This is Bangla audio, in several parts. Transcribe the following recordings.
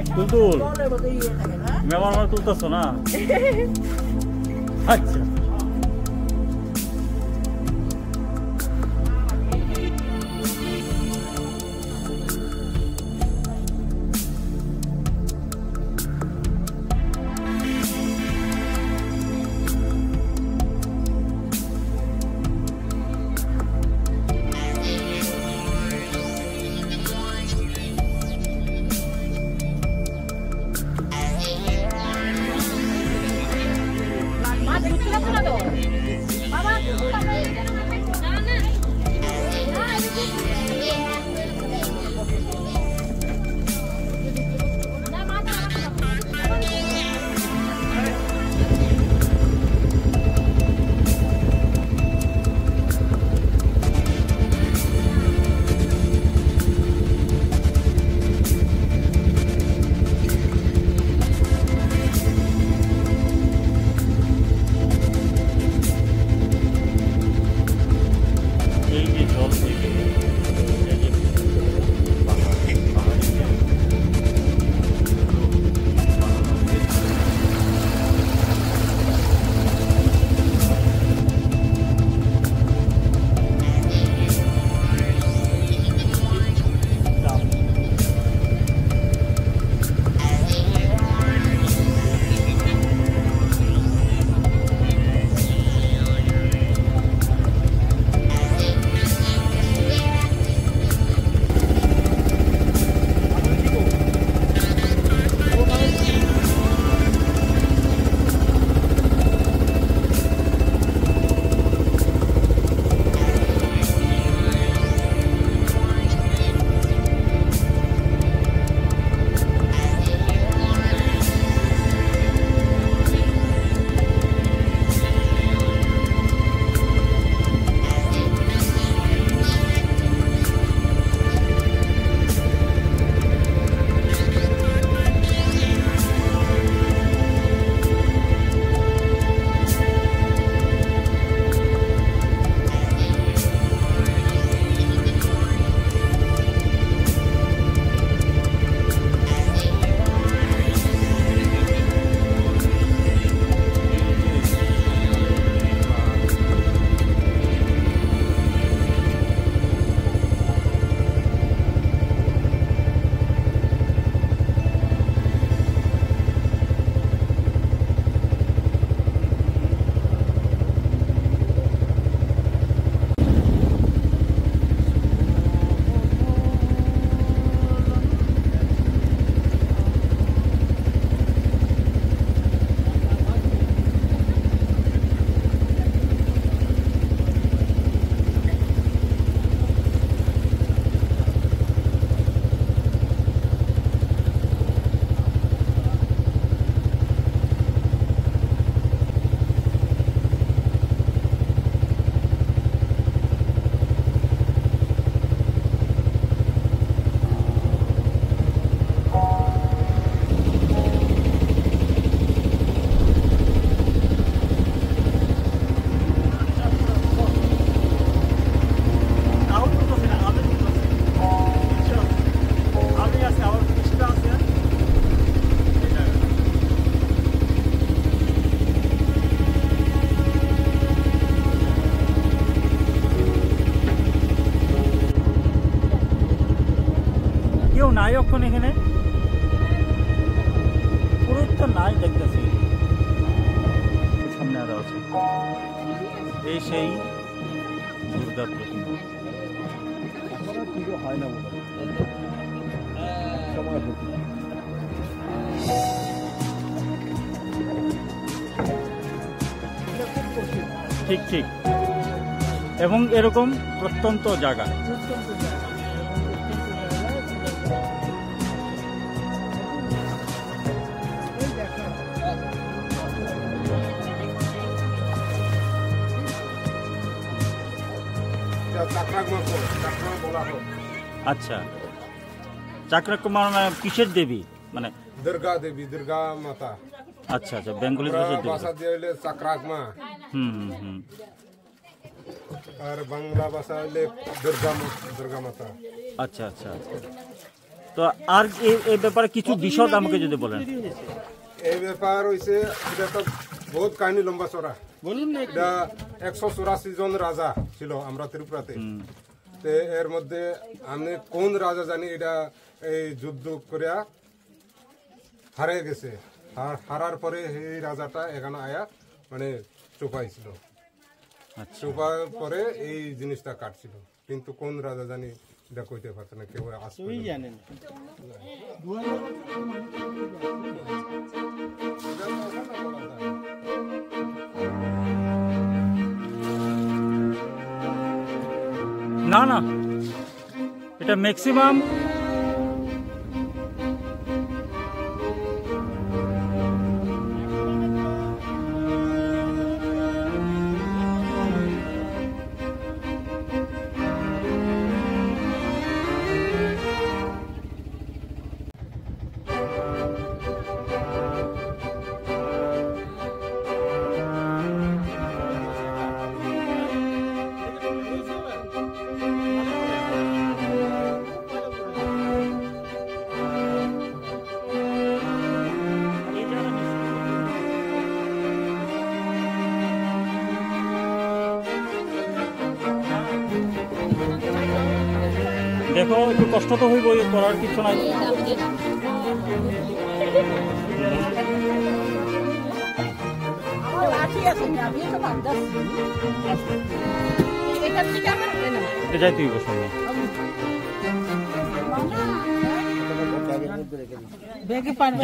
তুলতুল মেমার মানে তুলতেছো না? আচ্ছা নাই এখন এখানে পুরো তো নাই দেখতেছি সামনে আরো আছে এই সেই দুর্গার প্রতিমা হয় না ঠিক ঠিক এবং এরকম প্রত্যন্ত জায়গা আচ্ছা চাকরাকুমার কিসের দেবী মানে দুর্গা দেবী দুর্গা মাতা আচ্ছা আচ্ছা বেঙ্গলি ভাষা দিয়ে হইলে চাকরাকমা আর বাংলা ভাষা হইলে দুর্গা মাতা আচ্ছা আচ্ছা তো আর এই ব্যাপারে কিছু বিশদ আমাকে যদি বলেন। এই ব্যাপার হয়েছে, এটা তো বহুত কাহিনী লম্বা চড়া। বলুন না। এটা 184 জন রাজা ছিল আমরা ত্রিপুরাতে। তে এর মধ্যে আমি কোন রাজা জানি এটা এই যুদ্ধ করিয়া হারে গেছে। হারার পরে এই রাজাটা এখানে আয়া মানে চোপাইছিল। চোপার পরে এই জিনিসটা কাটছিল, কিন্তু কোন রাজা জানি এটা কইতে পারতো না কেউ। তুই জানেন না না, এটা ম্যাক্সিমাম দেখো, একটু কষ্ট তো হইব, করার কিছু নাই। যাই তুই বসে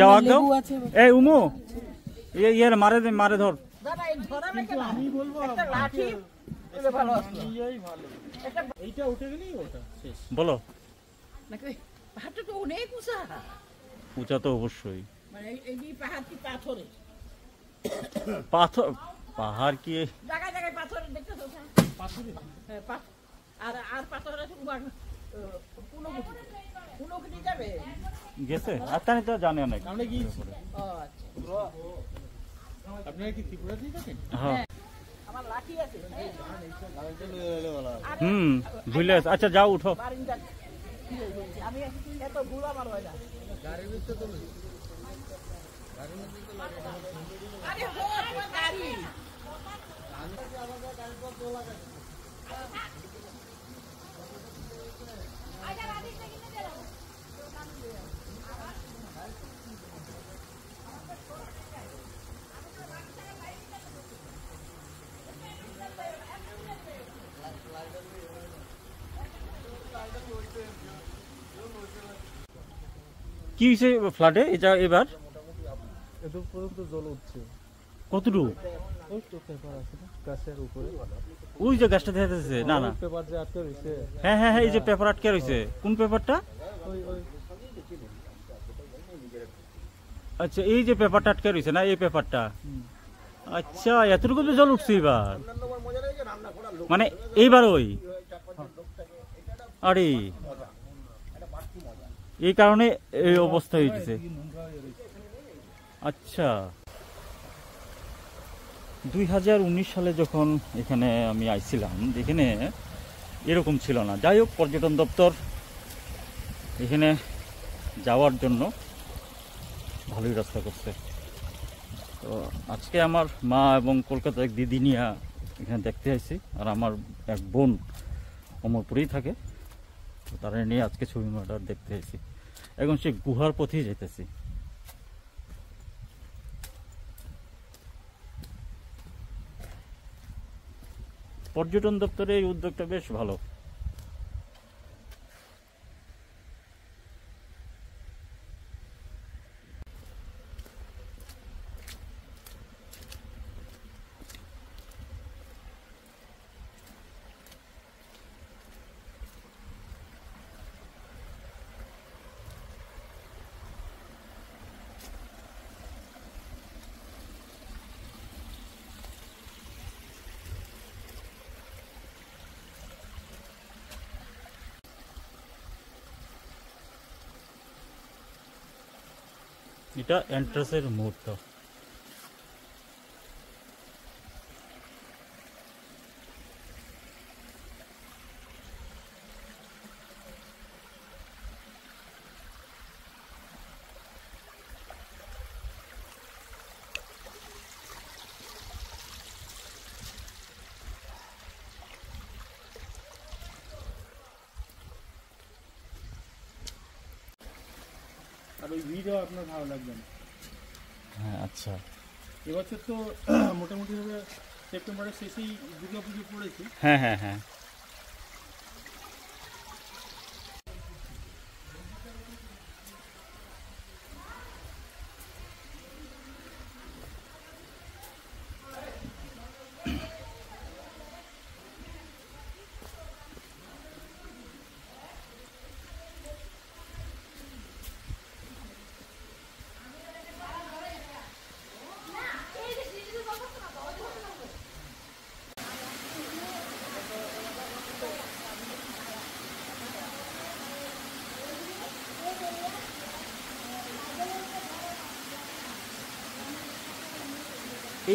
যাওয়া দাও। এই উমু, ইয়ার মারে মারে ধর। আমি বলবো এইটা উঠে গেলেই ওটা শেষ। বলো। পাহাড়টা তো অনেক উঁচা। উঁচা তো অবশ্যই। মানে এই পাহাড় কি পাথরে? পাথর পাহাড় কি জায়গায় জায়গায় পাথর দেখতেছো? পাথরে। হ্যাঁ, আর পাথর আছে কোনো কিছু যাবে গেছে? আর তাই তো জানে অনেক। আমরা গিয়েছি। ও আচ্ছা। আপনারা কি ত্রিপুরাতেই থাকেন? হ্যাঁ। আমার লাঠি আছে। ভুলে আছে। আচ্ছা যাও, উঠো। আমি এত ভুল আমার হয় না। গাড়ির ভিতরে তো আরে হো তোমার গাড়ি। কি হয়েছে ফ্লাডে এটা এবার? এত পর্যন্ত জল উঠছে। কতটুকু? ওই তো পেপার আছে না গাছের উপরে। ওই যে গাছটা দেখা যাচ্ছে। না না, পেপার যে আটকে রয়েছে। হ্যাঁ হ্যাঁ হ্যাঁ, এই যে পেপার আটকে রয়েছে। কোন পেপারটা? ওই ওই আচ্ছা, এই যে পেপারটা আটকে রয়েছে না, এই পেপারটা। আচ্ছা, এতটুকু তো জল উঠছে এবার, মানে এইবার ওই। আরে এই কারণে এই অবস্থা হয়েছে। আচ্ছা, 2019 সালে যখন এখানে আমি আইছিলাম, এখানে এরকম ছিল না। যাই হোক, পর্যটন দপ্তর এখানে যাওয়ার জন্য ভালোই রাস্তা করছে। তো আজকে আমার মা এবং কলকাতার এক দিদি নিয়ে এখানে দেখতে আসছি, আর আমার এক বোন অমরপুরেই থাকে। তো তারা নিয়ে আজকে ছবি মার্ডার দেখতে আসছি। এখন সে গুহার পথেই যেতেছি। পর্যটন দপ্তরের এই উদ্যোগটা বেশ ভালো। এটা এন্ট্রান্সের মুহূর্ত। আর ওই ভিড়ও আপনার ভালো লাগবে না। হ্যাঁ আচ্ছা, এবছর তো মোটামুটি ভাবে সেপ্টেম্বরের শেষেই দুর্গা পুজো পড়েছে। হ্যাঁ হ্যাঁ হ্যাঁ।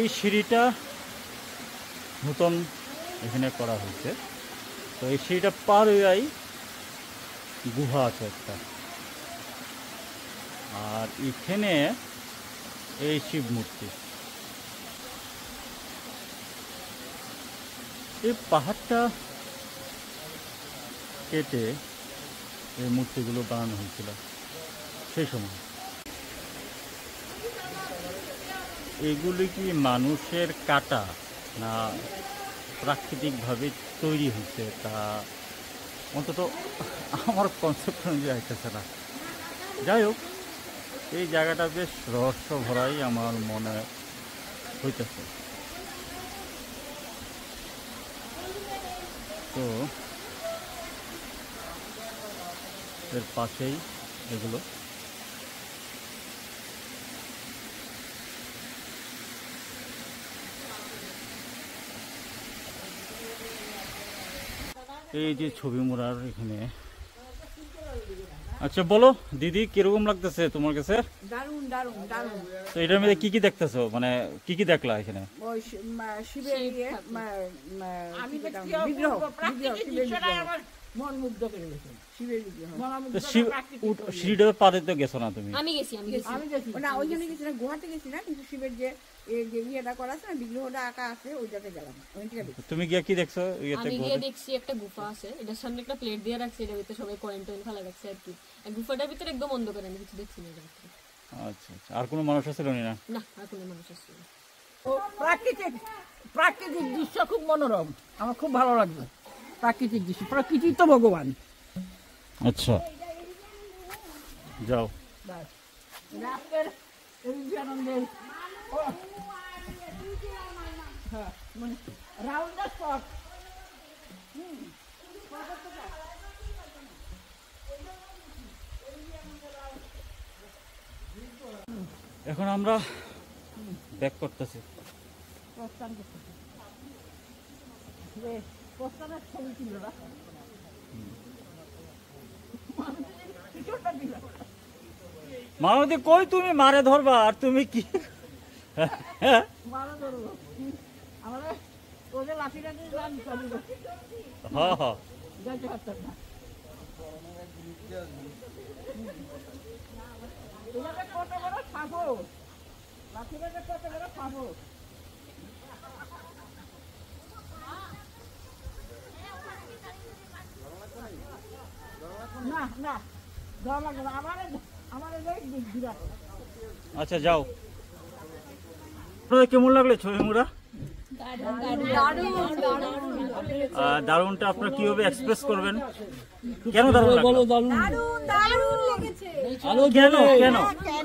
এই সিঁড়িটা নতুন এখানে করা হয়েছে। তো এই সিঁড়িটা পার হয়েই গুহা আছে একটা, আর এখানে এই শিব মূর্তি। এই পাহাড়টা কেটে এই মূর্তিগুলো বানানো হয়েছিল সেই সময়। এগুলি কি মানুষের কাটা না প্রাকৃতিকভাবে তৈরি হয়েছে তা অন্তত আমার কনসেপ্ট অনুযায়ী আইতেছে না। যাই হোক, এই জায়গাটা বেশ রহস্য ভরাই আমার মনে হইতেছে। তো এর পাশেই এগুলো। এই যে ছবি মোড়ার এখানে। আচ্ছা বলো দিদি, কিরকম লাগতেছে তোমার কাছে? দারুণ দারুণ দারুণ। তো এটার মধ্যে কি কি দেখতেছো, মানে কি কি দেখলা এখানে? ওই শিবের ইয়ে, আমি কি দেখছি বলতাম, বিগ্রহ প্রাকৃতিক শিবের দৃশ্যটা বিগ্রহ, আমার মন মুগ্ধ করে গেছে। শিবের বিগ্রহ। তো সিঁড়িটা পাতে তো গেছো না তুমি? আমি গেছি আমি গেছি না, ওইখানে গেছি না, গুহাতে গেছি না, কিন্তু শিবের যে যে ইয়েটা করা আছে না, বিগ্রহটা আঁকা আছে, ওইটাতে গেলাম, ওইটা দেখি। তুমি গিয়ে কি দেখছো ইয়েতে? আমি গিয়ে দেখছি একটা গুফা আছে, এটার সামনে একটা প্লেট দিয়ে রাখছে, এটার ভিতরে সবাই কয়েন টয়েন ফেলা রাখছে আর কি। আর গুফাটার ভিতরে একদম অন্ধকার, আমি কিছু দেখছি না এটার ভিতরে। আচ্ছা আচ্ছা, আর কোনো মানুষ ছিল না? না, আর কোনো মানুষ আসছে না। ও প্রাকৃতিক প্রাকৃতিক দৃশ্য খুব মনোরম, আমার খুব ভালো লাগবে। প্রাকৃতিক দৃশ্য, প্রকৃতি তো ভগবান। আচ্ছা যাও। রাতের আনন্দের মানে রাউন্ড দ্য স্পট। এখন আমরা ব্যাক করতেছি। প্রস্থানের ছবি ছিল না, মানবী কই তুমি মারে ধরবা, আর তুমি কি? মারা ধরবো আমাদের ওদের লাঠিটা দিয়ে যান চলে হ্যাঁ হ্যাঁ, যাইতে পারতাম না। এভাবে কত বড় খাবো, লাঠিটা কত বড় খাবো। না না যাওয়া লাগবে না, আমার বিরাট। আচ্ছা যাও। আপনাদের কেমন লাগলো ছবি মোড়া? দারুণটা আপনারা কিভাবে এক্সপ্রেস করবেন? কেন দারুণ লাগলো? কেন কেন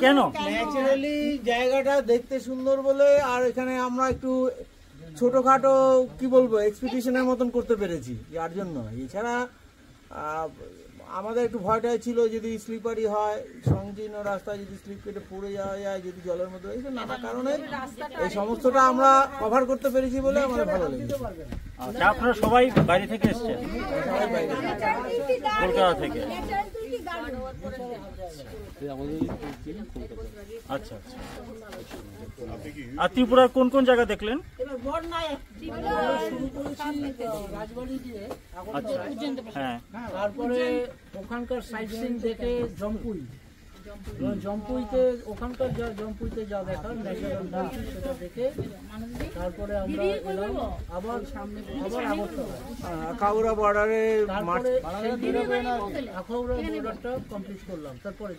কেন? ন্যাচারালি জায়গাটা দেখতে সুন্দর বলে, আর এখানে আমরা একটু ছোটখাটো কি বলবো এক্সপিডিশনের মতন করতে পেরেছি, যার জন্য। এছাড়া আমাদের একটু ভয়টাই ছিল যদি স্লিপারি হয়, সংকীর্ণ রাস্তায় যদি স্লিপ কেটে পড়ে যাওয়া যায়, যদি জলের মধ্যে, এই নানা কারণে এই সমস্তটা আমরা কভার করতে পেরেছি বলে আমাদের ভালো লেগেছে। আচ্ছা, আপনারা সবাই বাইরে থেকে এসছেন? কলকাতা থেকে? আচ্ছা আচ্ছা। আর ত্রিপুরার কোন কোন জায়গা দেখলেন? আচ্ছা হ্যাঁ। তারপরে ওখানকার সাইট সিন দেখে জম্পুই, জম্পুইতে ওখানকার যা জম্পুইতে যা দেখা ন্যাচারাল বিউটি সেটা দেখে তারপরে আমরা এলাম আবার আগরতলা আখাউড়া বর্ডারে আখাউড়া বর্ডারটা কমপ্লিট করলাম তারপরে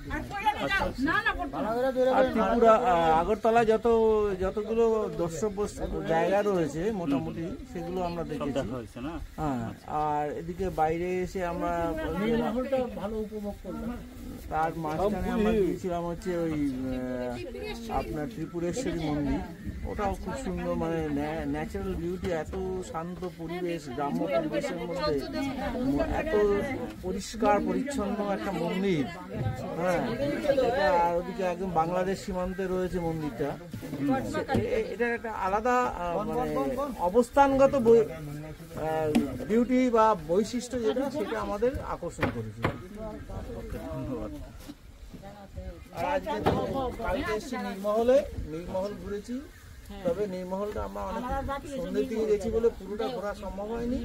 আর ত্রিপুরা আগরতলা যতগুলো দর্শক জায়গা রয়েছে মোটামুটি সেগুলো আমরা দেখেছি দেখা হয়েছে না? হ্যাঁ আর এদিকে বাইরে এসে আমরা নীলমহলটা ভালো উপভোগ করলাম। তার মাঝখানে আমরা গিয়েছিলাম হচ্ছে ওই আপনার ত্রিপুরেশ্বরী মন্দির, ওটাও খুব সুন্দর, মানে ন্যাচারাল বিউটি, এত শান্ত পরিবেশ, গ্রাম্য পরিবেশের মধ্যে এত পরিষ্কার পরিচ্ছন্ন একটা মন্দির। হ্যাঁ এটা আর ওদিকে একদম বাংলাদেশ সীমান্তে রয়েছে মন্দিরটা। এটার একটা আলাদা মানে অবস্থানগত বিউটি বা বৈশিষ্ট্য যেটা সেটা আমাদের আকর্ষণ করেছে। আর আজকে তো কালকে এসেছি নীলমহল ঘুরেছি, তবে নীলমহলটা আমরা অনেক সন্ধ্যের দিকে গেছি বলে পুরোটা ঘোরা সম্ভব হয়নি,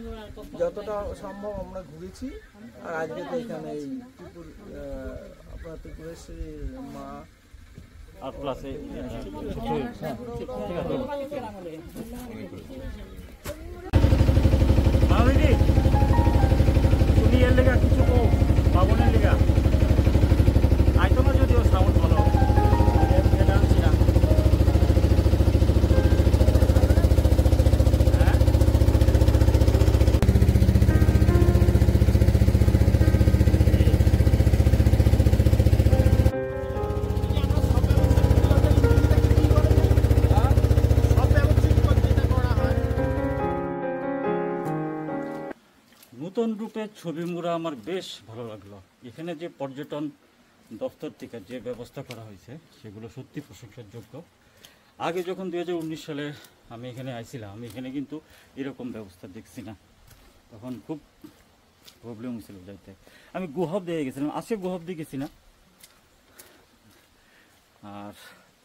যতটা সম্ভব আমরা ঘুরেছি। আর আজকে তো এখানে এই আপনার ত্রিপুরেশ্বরীর মা আর প্লাসে তুমি এর লেগা কিছু কো বাবনের লেগা আইতো না, যদিও সাউন্ড ভালো ডান্সি না। নতুন রূপে ছবি মোড়া আমার বেশ ভালো লাগলো। এখানে যে পর্যটন দপ্তর থেকে যে ব্যবস্থা করা হয়েছে সেগুলো সত্যি প্রশংসার যোগ্য। আগে যখন 2019 সালে আমি এখানে আইছিলাম, এখানে কিন্তু এরকম ব্যবস্থা দেখছি না, তখন খুব প্রবলেম হয়েছিল যাইতে। আমি গুহব দিয়ে গেছিলাম, আজকে গুহব দিয়ে গেছি না। আর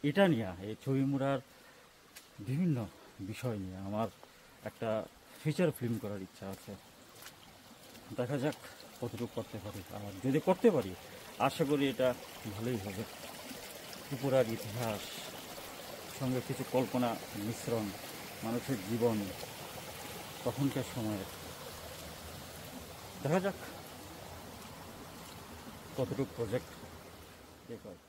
এটা নিয়ে এই ছবি মোড়ার বিভিন্ন বিষয় নিয়ে আমার একটা ফিচার ফিল্ম করার ইচ্ছা আছে। দেখা যাক কতটুকু করতে পারি, আর যদি করতে পারি আশা করি এটা ভালোই হবে। ত্রিপুরার ইতিহাস সঙ্গে কিছু কল্পনা মিশ্রণ, মানুষের জীবন তখনকার সময়ের, দেখা যাক কতটুকু প্রজেক্ট এ করে।